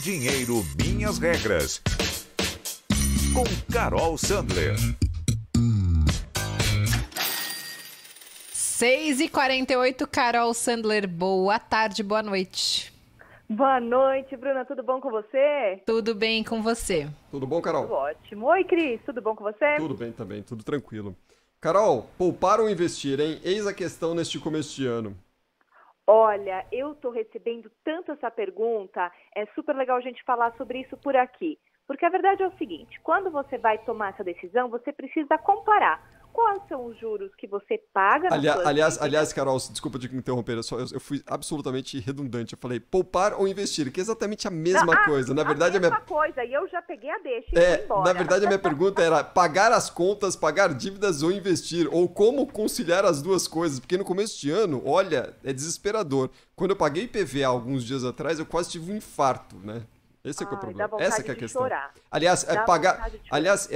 Dinheiro, Minhas Regras. Com Carol Sandler. 6h48, Carol Sandler. Boa tarde, boa noite. Boa noite, Bruna. Tudo bom com você? Tudo bem com você? Tudo bom, Carol? Tudo ótimo. Oi, Cris. Tudo bom com você? Tudo bem também, tudo tranquilo. Carol, poupar ou investir, hein? Eis a questão neste começo de ano. Olha, eu tô recebendo tanto essa pergunta, é super legal a gente falar sobre isso por aqui. Porque a verdade é o seguinte, quando você vai tomar essa decisão, você precisa comparar quais são os juros que você paga na sua Aliás, Carol, desculpa te interromper, eu fui absolutamente redundante. Eu falei poupar ou investir, que é exatamente a mesma coisa. Na verdade, a mesma coisa, e eu já peguei a deixa e fui embora. Na verdade, a minha pergunta era pagar as contas, pagar dívidas ou investir, ou como conciliar as duas coisas, porque no começo de ano, olha, é desesperador. Quando eu paguei IPVA alguns dias atrás, eu quase tive um infarto, né? Esse é que é o problema. Essa que é a questão. Chorar. Aliás, pagar. Aliás,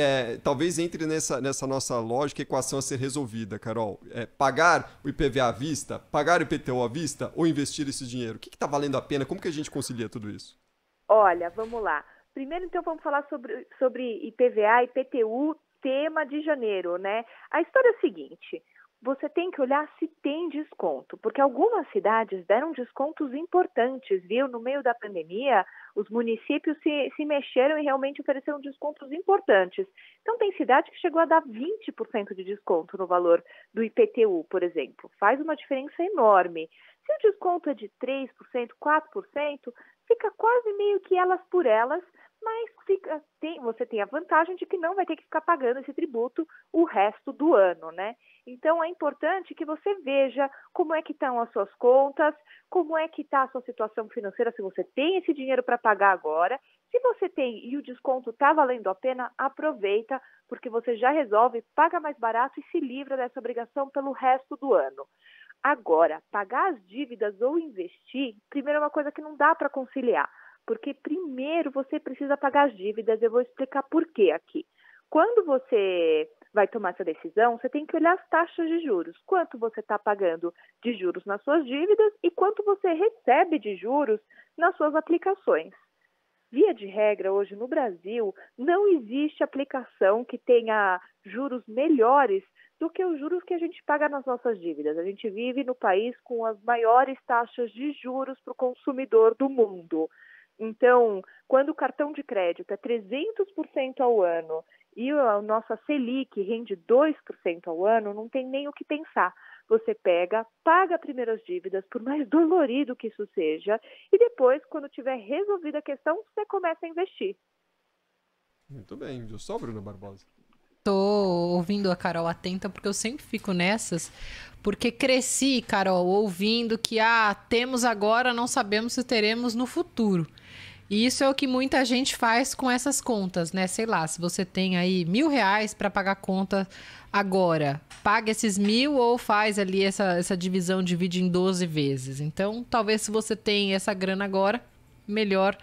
talvez entre nessa nossa lógica equação a ser resolvida, Carol. Pagar o IPVA à vista, pagar o IPTU à vista ou investir esse dinheiro? O que está valendo a pena? Como que a gente concilia tudo isso? Olha, vamos lá. Primeiro, então, vamos falar sobre IPVA e IPTU, tema de janeiro, né? A história é a seguinte. Você tem que olhar se tem desconto, porque algumas cidades deram descontos importantes, viu? No meio da pandemia, os municípios se mexeram e realmente ofereceram descontos importantes. Então, tem cidade que chegou a dar 20% de desconto no valor do IPTU, por exemplo. Faz uma diferença enorme. Se o desconto é de 3%, 4%, fica quase meio que elas por elas, mas você tem a vantagem de que não vai ter que ficar pagando esse tributo o resto do ano, né? Então, é importante que você veja como é que estão as suas contas, como é que está a sua situação financeira, se você tem esse dinheiro para pagar agora. Se você tem e o desconto está valendo a pena, aproveita, porque você já resolve, paga mais barato e se livra dessa obrigação pelo resto do ano. Agora, pagar as dívidas ou investir, primeiro é uma coisa que não dá para conciliar. Porque primeiro você precisa pagar as dívidas, eu vou explicar por quê aqui. Quando você vai tomar essa decisão, você tem que olhar as taxas de juros. Quanto você está pagando de juros nas suas dívidas e quanto você recebe de juros nas suas aplicações. Via de regra, hoje no Brasil, não existe aplicação que tenha juros melhores do que os juros que a gente paga nas nossas dívidas. A gente vive no país com as maiores taxas de juros para o consumidor do mundo. Então, quando o cartão de crédito é 300% ao ano e a nossa Selic rende 2% ao ano, não tem nem o que pensar. Você paga primeiro as dívidas, por mais dolorido que isso seja, e depois, quando tiver resolvida a questão, você começa a investir. Muito bem, viu só, Bruna Barbosa? Tô ouvindo a Carol atenta, porque eu sempre fico nessas, porque cresci, Carol, ouvindo que temos agora, não sabemos se teremos no futuro. E isso é o que muita gente faz com essas contas, né? Sei lá, se você tem aí R$1.000 para pagar conta agora, paga esses 1.000 ou faz ali essa divisão, divide em 12 vezes. Então, talvez se você tem essa grana agora, melhor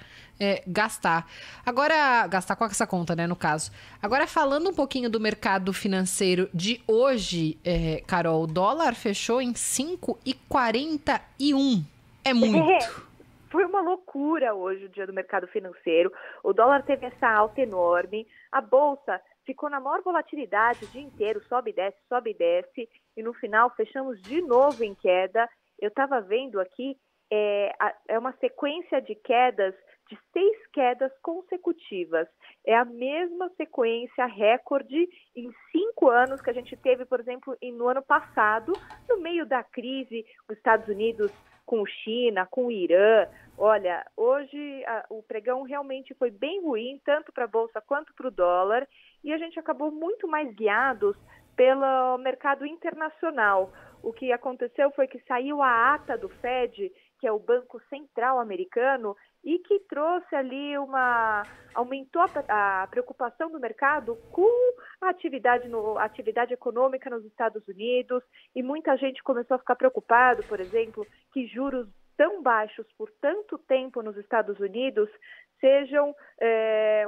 gastar. Agora, gastar com essa conta, né, no caso. Agora, falando um pouquinho do mercado financeiro de hoje, Carol, o dólar fechou em 5,41. É muito. Foi uma loucura hoje o dia do mercado financeiro. O dólar teve essa alta enorme. A bolsa ficou na maior volatilidade o dia inteiro, sobe e desce. E no final fechamos de novo em queda. Eu estava vendo aqui, é uma sequência de quedas, de 6 quedas consecutivas. É a mesma sequência recorde em 5 anos que a gente teve, por exemplo, no ano passado, no meio da crise, os Estados Unidos com China, com o Irã. Olha, hoje o pregão realmente foi bem ruim, tanto para a Bolsa quanto para o dólar, e a gente acabou muito mais guiados pelo mercado internacional. O que aconteceu foi que saiu a ata do Fed, que é o Banco Central americano, e que trouxe ali aumentou a preocupação do mercado com a atividade econômica nos Estados Unidos, e muita gente começou a ficar preocupado, por exemplo, que juros tão baixos por tanto tempo nos Estados Unidos sejam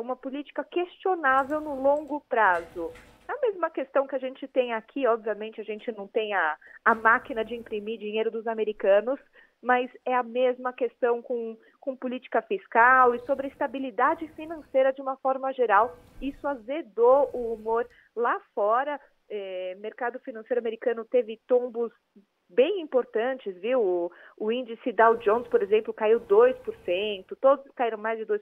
uma política questionável no longo prazo. A mesma questão que a gente tem aqui, obviamente a gente não tem a máquina de imprimir dinheiro dos americanos, mas é a mesma questão com política fiscal e sobre a estabilidade financeira de uma forma geral. Isso azedou o humor lá fora. Mercado financeiro americano teve tombos bem importantes, viu? O índice Dow Jones, por exemplo, caiu 2%, todos caíram mais de 2%.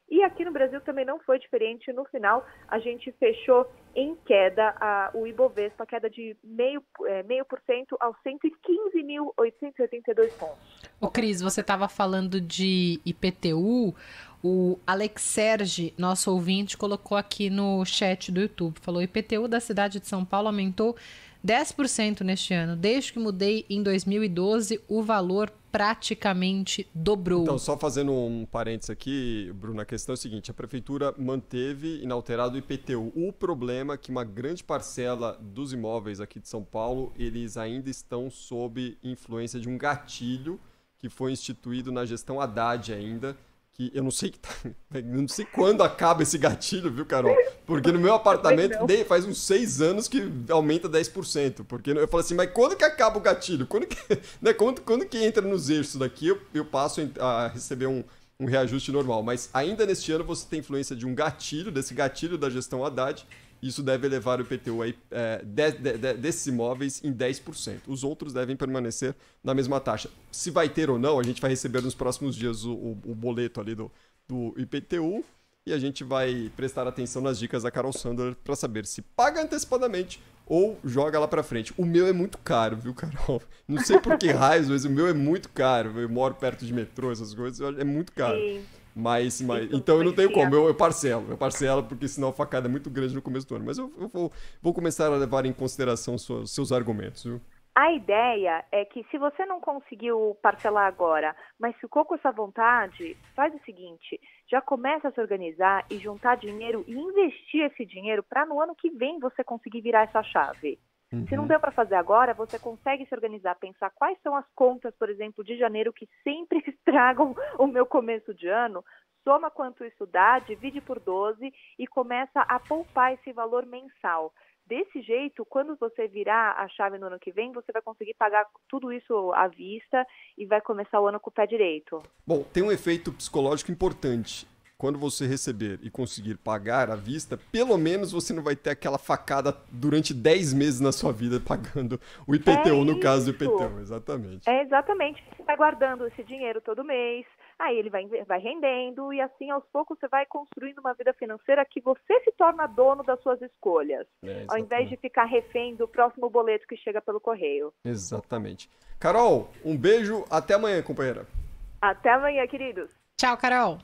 E aqui no Brasil também não foi diferente. No final, a gente fechou em queda, o Ibovespa, queda de 0,5% aos 115.882 pontos. Ô Cris, você estava falando de IPTU, o Alex Sergi, nosso ouvinte, colocou aqui no chat do YouTube, falou: o IPTU da cidade de São Paulo aumentou 10% neste ano. Desde que mudei em 2012, o valor praticamente dobrou. Então, só fazendo um parênteses aqui, Bruno, a questão é a seguinte: a prefeitura manteve inalterado o IPTU. O problema é que uma grande parcela dos imóveis aqui de São Paulo, eles ainda estão sob influência de um gatilho que foi instituído na gestão Haddad ainda, que eu não sei não sei quando acaba esse gatilho, viu, Carol? Porque no meu apartamento faz uns 6 anos que aumenta 10%. Porque eu falo assim, mas quando que acaba o gatilho? Quando que entra nos eixos daqui, eu passo a receber um reajuste normal. Mas ainda neste ano você tem influência de um gatilho, desse gatilho da gestão Haddad. Isso deve elevar o IPTU aí, desses imóveis em 10%. Os outros devem permanecer na mesma taxa. Se vai ter ou não, a gente vai receber nos próximos dias o boleto ali do IPTU e a gente vai prestar atenção nas dicas da Carol Sandler para saber se paga antecipadamente ou joga lá para frente. O meu é muito caro, viu, Carol? Não sei por que raios, mas o meu é muito caro. Eu moro perto de metrô, essas coisas, é muito caro. Sim. Mas então eu não tenho como, eu parcelo, porque senão a facada é muito grande no começo do ano. Mas eu vou começar a levar em consideração seus argumentos, viu? A ideia é que se você não conseguiu parcelar agora, mas ficou com essa vontade, faz o seguinte, já começa a se organizar e juntar dinheiro e investir esse dinheiro para no ano que vem você conseguir virar essa chave. Se não deu para fazer agora, você consegue se organizar, pensar quais são as contas, por exemplo, de janeiro que sempre estragam o meu começo de ano, soma quanto isso dá, divide por 12 e começa a poupar esse valor mensal. Desse jeito, quando você virar a chave no ano que vem, você vai conseguir pagar tudo isso à vista e vai começar o ano com o pé direito. Bom, tem um efeito psicológico importante. Quando você receber e conseguir pagar à vista, pelo menos você não vai ter aquela facada durante 10 meses na sua vida pagando o IPTU, no caso do IPTU. Exatamente. Exatamente. Você vai guardando esse dinheiro todo mês, aí ele vai rendendo e assim aos poucos você vai construindo uma vida financeira que você se torna dono das suas escolhas, ao invés de ficar refém do próximo boleto que chega pelo correio. Exatamente. Carol, um beijo, até amanhã, companheira. Até amanhã, queridos. Tchau, Carol.